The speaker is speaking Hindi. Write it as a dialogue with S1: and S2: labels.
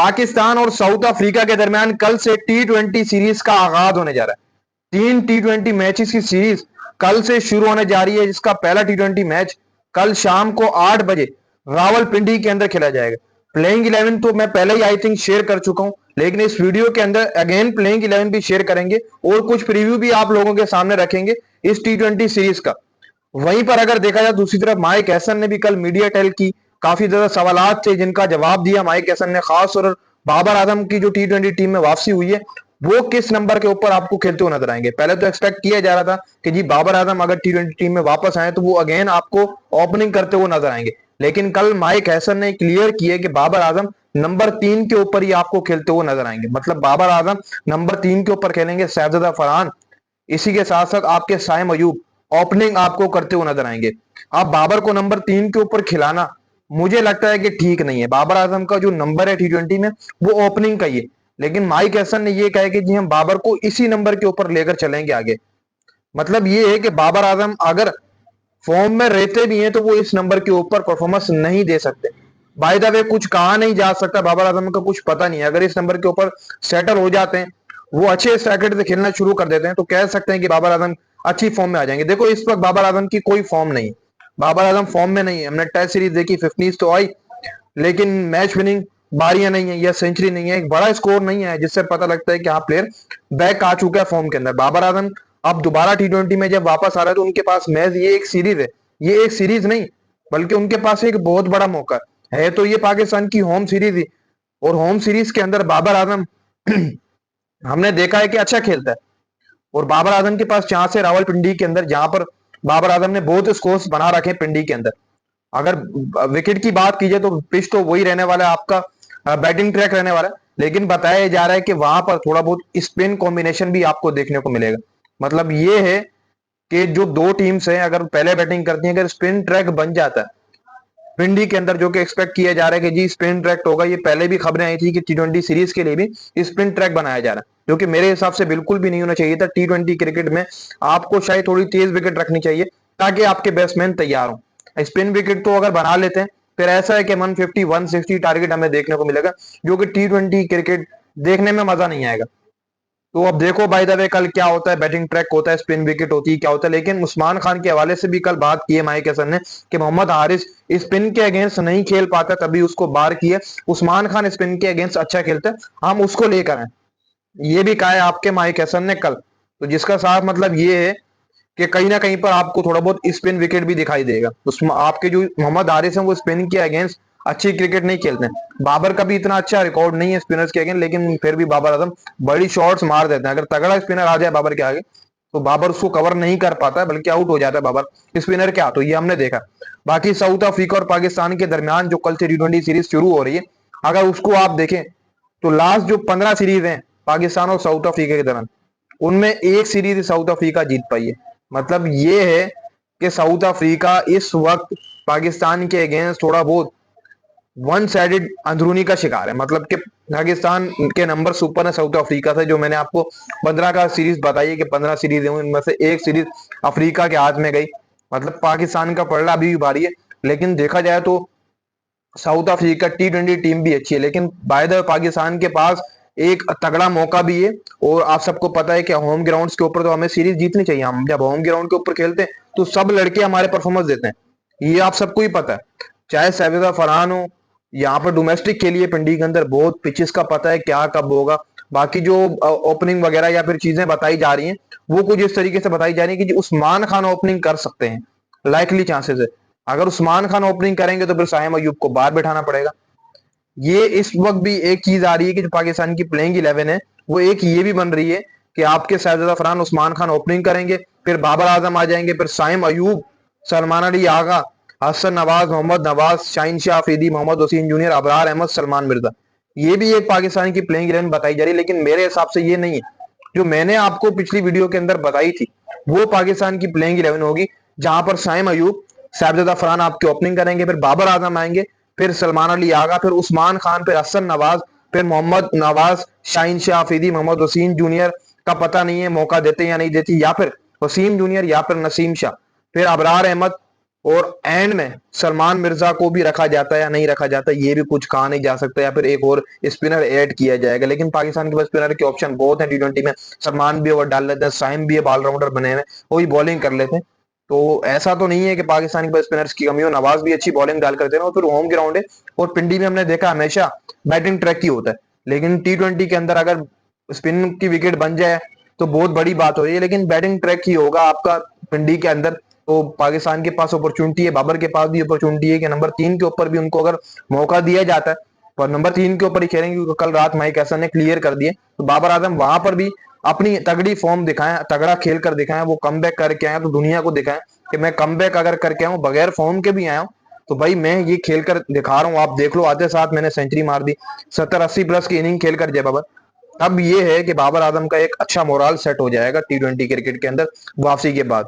S1: पाकिस्तान और साउथ अफ्रीका के दरमियान कल से T20 सीरीज का आगाज होने जा रहा है। 3 T20 मैचेस की सीरीज कल से शुरू होने जा रही है, जिसका पहला T20 मैच कल शाम को 8 बजे रावलपिंडी के अंदर खेला जाएगा। प्लेइंग 11 तो मैं पहले ही आई थिंक शेयर कर चुका हूं, लेकिन इस वीडियो के अंदर अगेन प्लेइंग 11 भी शेयर करेंगे और कुछ प्रीव्यू भी आप लोगों के सामने रखेंगे इस T20 सीरीज का। वहीं पर अगर देखा जाए दूसरी तरफ माइक हैसन ने भी कल मीडिया टेल की काफी ज्यादा सवालात थे जिनका जवाब दिया माइक हैसन ने खास। और बाबर आजम की जो T20 टीम में वापसी हुई है वो किस नंबर के ऊपर आपको खेलते हुए नजर आएंगे। पहले तो एक्सपेक्ट किया जा रहा था कि जी बाबर आजम अगर T20 टीम में वापस आए तो वो अगेन आपको ओपनिंग करते हुए नजर आएंगे, लेकिन कल माइक हैसन ने क्लियर किया कि बाबर आजम नंबर 3 के ऊपर ही आपको खेलते हुए नजर आएंगे। मतलब बाबर आजम नंबर 3 के ऊपर खेलेंगे, शहजादा फरहान, इसी के साथ साथ आपके साइम अयूब ओपनिंग आपको करते हुए नजर आएंगे। अब बाबर को नंबर 3 के ऊपर खिलाना मुझे लगता है कि ठीक नहीं है। बाबर आजम का जो नंबर है T20 में वो ओपनिंग का ही है, लेकिन माइक हैसन ने ये कहा कि जी हम बाबर को इसी नंबर के ऊपर लेकर चलेंगे आगे। मतलब ये है कि बाबर आजम अगर फॉर्म में रहते भी हैं तो वो इस नंबर के ऊपर परफॉर्मेंस नहीं दे सकते। बाय द वे कुछ कहा नहीं जा सकता, बाबर आजम का कुछ पता नहीं है। अगर इस नंबर के ऊपर सेटल हो जाते हैं, वो अच्छे स्ट्राइकर से खेलना शुरू कर देते हैं, तो कह सकते हैं कि बाबर आजम अच्छी फॉर्म में आ जाएंगे। देखो इस वक्त बाबर आजम की कोई फॉर्म नहीं है, बाबर आजम फॉर्म में नहीं है। हमने टेस्ट सीरीज देखी, 50 तो आई, लेकिन मैच विनिंग बारियां नहीं है या सेंचुरी नहीं है, एक बड़ा स्कोर नहीं है, जिससे पता लगता है कि हाँ प्लेयर बैक आ चुका है फॉर्म के अंदर। बाबर आजम अब दोबारा T20 में जब वापस आ रहा है तो उनके पास मैच ये एक सीरीज है, ये एक सीरीज नहीं बल्कि उनके पास एक बहुत बड़ा मौका है। तो ये पाकिस्तान की होम सीरीज ही, और होम सीरीज के अंदर बाबर आजम हमने देखा है कि अच्छा खेलता है। और बाबर आजम के पास चांस है रावलपिंडी के अंदर, जहां पर बाबर आजम ने बहुत स्कोर्स बना रखे हैं पिंडी के अंदर। अगर विकेट की बात कीजिए तो पिच तो वही रहने वाला है आपका, बैटिंग ट्रैक रहने वाला है, लेकिन बताया जा रहा है कि वहां पर थोड़ा बहुत स्पिन कॉम्बिनेशन भी आपको देखने को मिलेगा। मतलब ये है कि जो दो टीम्स हैं अगर पहले बैटिंग करती हैं, अगर स्पिन ट्रैक बन जाता है पिंडी के अंदर, जो कि एक्सपेक्ट किया जा रहा है कि जी स्पिन ट्रैक होगा, ये पहले भी खबरें आई थी कि T20 सीरीज के लिए भी स्पिन ट्रैक बनाया जा रहा है, जो कि मेरे हिसाब से बिल्कुल भी नहीं होना चाहिए था। T20 क्रिकेट में आपको शायद थोड़ी तेज विकेट रखनी चाहिए ताकि आपके बैट्समैन तैयार हो। स्पिन विकेट तो अगर बना लेते हैं फिर ऐसा है कि 150 160 टारगेट हमें देखने को मिलेगा, जो कि T20 क्रिकेट देखने में मजा नहीं आएगा। तो अब देखो बाय द वे कल क्या होता है, बैटिंग ट्रैक होता है, स्पिन विकेट होती है, क्या होता है। लेकिन उस्मान खान के हवाले से भी कल बात की है माइक हसन ने कि मोहम्मद हारिस स्पिन के अगेंस्ट नहीं खेल पाता, तभी उसको बाहर किया। उस्मान खान स्पिन के अगेंस्ट अच्छा खेलता है, हम उसको लेकर आए, ये भी कहा है आपके माइक हसन ने कल। तो जिसका साफ मतलब ये है कि कहीं ना कहीं पर आपको थोड़ा बहुत स्पिन विकेट भी दिखाई देगा। उसमें आपके जो मोहम्मद हारिस हैं वो स्पिन के अगेंस्ट अच्छी क्रिकेट नहीं खेलते हैं। बाबर का भी इतना अच्छा रिकॉर्ड नहीं है स्पिनर्स के अगेंस्ट, लेकिन फिर भी बाबर आजम बड़ी शॉट्स मार देते हैं। अगर तगड़ा स्पिनर आ जाए बाबर के आगे तो बाबर उसको कवर नहीं कर पाता है, बल्कि आउट हो जाता है बाबर स्पिनर के हाथों, ये हमने देखा। बाकी साउथ अफ्रीका और पाकिस्तान के दरमियान जो कल से T20 सीरीज शुरू हो रही है, अगर उसको आप देखें तो लास्ट जो 15 सीरीज हैं पाकिस्तान और साउथ अफ्रीका के दरमियान, उनमें एक सीरीज साउथ अफ्रीका जीत पाई है। मतलब ये है कि साउथ अफ्रीका इस वक्त पाकिस्तान के अगेंस्ट थोड़ा बहुत वन साइडेड अंदरूनी का शिकार है। मतलब कि पाकिस्तान के नंबर सुपर है साउथ अफ्रीका से, जो मैंने आपको 15 का सीरीज बताई है कि 15 सीरीज है, इनमें से एक सीरीज अफ्रीका के हाथ में गई। मतलब पाकिस्तान का पलड़ा अभी भी भारी है, लेकिन देखा जाए तो साउथ अफ्रीका T20 टीम भी अच्छी है, लेकिन बाय द पाकिस्तान के पास एक तगड़ा मौका भी है। और आप सबको पता है कि होम ग्राउंड्स के ऊपर तो हमें सीरीज जीतनी चाहिए। हम जब होम ग्राउंड के ऊपर खेलते हैं तो सब लड़के हमारे परफॉर्मेंस देते हैं, ये आप सबको ही पता है। चाहे शहजादा फरहान हो, यहाँ पर डोमेस्टिक खेली है पिंडी के अंदर, बहुत पिचेस का पता है क्या कब होगा। बाकी जो ओपनिंग वगैरह या फिर चीजें बताई जा रही हैं वो कुछ इस तरीके से बताई जा रही है कि उस्मान खान ओपनिंग कर सकते हैं, लाइकली चांसेस है। अगर उस्मान खान ओपनिंग करेंगे तो फिर साइम अयूब को बाहर बैठाना पड़ेगा। ये इस वक्त भी एक चीज आ रही है कि जो पाकिस्तान की प्लेइंग 11 है वो एक ये भी बन रही है कि आपके शहजादा फरहान उस्मान खान ओपनिंग करेंगे, फिर बाबर आजम आ जाएंगे, फिर साइम अयूब, सलमान अली आगा, हसन नवाज, मोहम्मद नवाज, शाहीन शाह अफरीदी, मोहम्मद वसीम जूनियर, अबरार अहमद, सलमान मिर्जा। ये भी एक पाकिस्तान की प्लेइंग 11 बताई जा रही है, लेकिन मेरे हिसाब से ये नहीं है। जो मैंने आपको पिछली वीडियो के अंदर बताई थी वो पाकिस्तान की प्लेइंग 11 होगी, जहां पर साइम अयूब, साहबजादा फरहान आपके ओपनिंग करेंगे, फिर बाबर आजम आएंगे, फिर सलमान अली आगा, फिर उस्मान खान, फिर हसन नवाज, फिर मोहम्मद नवाज, शाहीन शाह अफरीदी, मोहम्मद वसीम जूनियर का पता नहीं है मौका देते या नहीं देती, या फिर वसीम जूनियर या फिर नसीम शाह, फिर अबरार अहमद, और एंड में सलमान मिर्जा को भी रखा जाता है या नहीं रखा जाता, ये भी कुछ कहा नहीं जा सकता, या फिर एक और स्पिनर ऐड किया जाएगा। लेकिन पाकिस्तान के पास स्पिनर के ऑप्शन बहुत है टी20 में। सलमान भी ओवर डाल लेते हैं, साइम भी है ऑलराउंडर बने हुए, वो भी बॉलिंग कर लेते हैं। तो ऐसा तो नहीं है कि पाकिस्तान के पास स्पिनर्स की कमी हो। नवाज भी अच्छी बॉलिंग डाल करते हैं, और फिर होम ग्राउंड है। और पिंडी में हमने देखा हमेशा बैटिंग ट्रैक ही होता है, लेकिन टी20 के अंदर अगर स्पिन की विकेट बन जाए तो बहुत बड़ी बात हो रही है, लेकिन बैटिंग ट्रैक ही होगा आपका पिंडी के अंदर। तो पाकिस्तान के पास अपॉर्चुनिटी है, बाबर के पास भी अपॉर्चुनिटी है कि नंबर 3 के ऊपर भी उनको अगर मौका दिया जाता है, पर नंबर 3 के ऊपर ही खेलेंगे, क्योंकि कल रात माइक हसन ने क्लियर कर दिए। तो बाबर आजम वहां पर भी अपनी तगड़ी फॉर्म दिखाएं, तगड़ा खेल कर दिखाएं, वो कमबैक करके आए, तो दुनिया को दिखाएं कि मैं कमबैक अगर करके आऊं, बगैर फॉर्म के भी आया हूं, तो भाई मैं ये खेल कर दिखा रहा हूँ। आप देख लो, आधे साथ मैंने सेंचुरी मार दी, 70-80 प्लस की इनिंग खेलकर जय बाबर। अब ये है कि बाबर आजम का एक अच्छा मोराल सेट हो जाएगा टी20 क्रिकेट के अंदर वापसी के बाद।